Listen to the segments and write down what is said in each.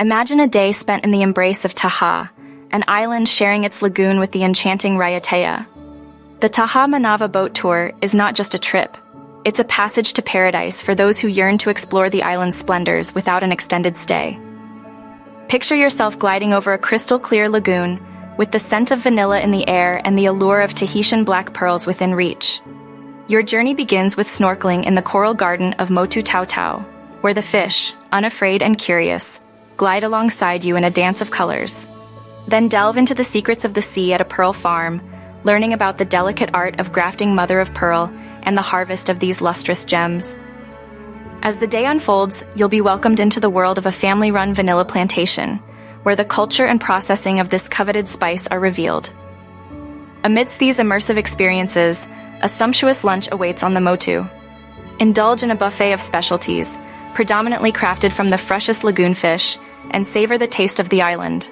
Imagine a day spent in the embrace of Tahaa, an island sharing its lagoon with the enchanting Raiatea. The Tahaa Manava boat tour is not just a trip. It's a passage to paradise for those who yearn to explore the island's splendors without an extended stay. Picture yourself gliding over a crystal-clear lagoon, with the scent of vanilla in the air and the allure of Tahitian black pearls within reach. Your journey begins with snorkeling in the coral garden of Motu Tau Tau, where the fish, unafraid and curious, glide alongside you in a dance of colors. Then delve into the secrets of the sea at a pearl farm, learning about the delicate art of grafting mother of pearl and the harvest of these lustrous gems. As the day unfolds, you'll be welcomed into the world of a family-run vanilla plantation, where the culture and processing of this coveted spice are revealed. Amidst these immersive experiences, a sumptuous lunch awaits on the Motu. Indulge in a buffet of specialties, predominantly crafted from the freshest lagoon fish, and savor the taste of the island.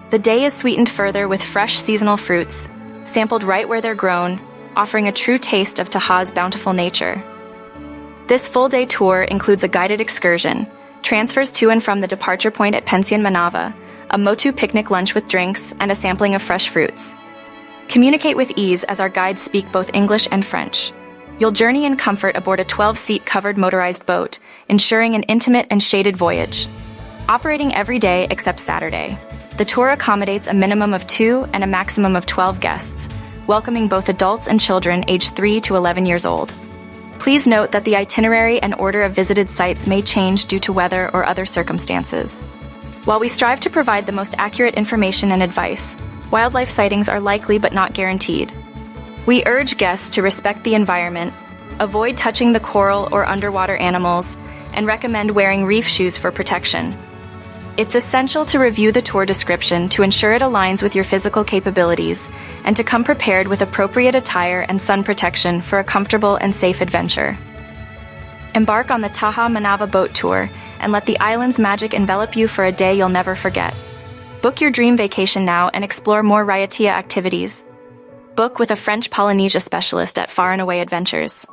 The day is sweetened further with fresh seasonal fruits, sampled right where they're grown, offering a true taste of Tahaa's bountiful nature. This full-day tour includes a guided excursion, transfers to and from the departure point at Pension Manava, a Motu picnic lunch with drinks, and a sampling of fresh fruits. Communicate with ease as our guides speak both English and French. You'll journey in comfort aboard a 12-seat covered motorized boat, ensuring an intimate and shaded voyage. Operating every day except Saturday, the tour accommodates a minimum of 2 and a maximum of 12 guests, welcoming both adults and children aged 3 to 11 years old. Please note that the itinerary and order of visited sites may change due to weather or other circumstances. While we strive to provide the most accurate information and advice, wildlife sightings are likely but not guaranteed. We urge guests to respect the environment, avoid touching the coral or underwater animals, and recommend wearing reef shoes for protection. It's essential to review the tour description to ensure it aligns with your physical capabilities and to come prepared with appropriate attire and sun protection for a comfortable and safe adventure. Embark on the Tahaa Manava boat tour and let the island's magic envelop you for a day you'll never forget. Book your dream vacation now and explore more Raiatea activities. Book with a French Polynesia specialist at Far and Away Adventures.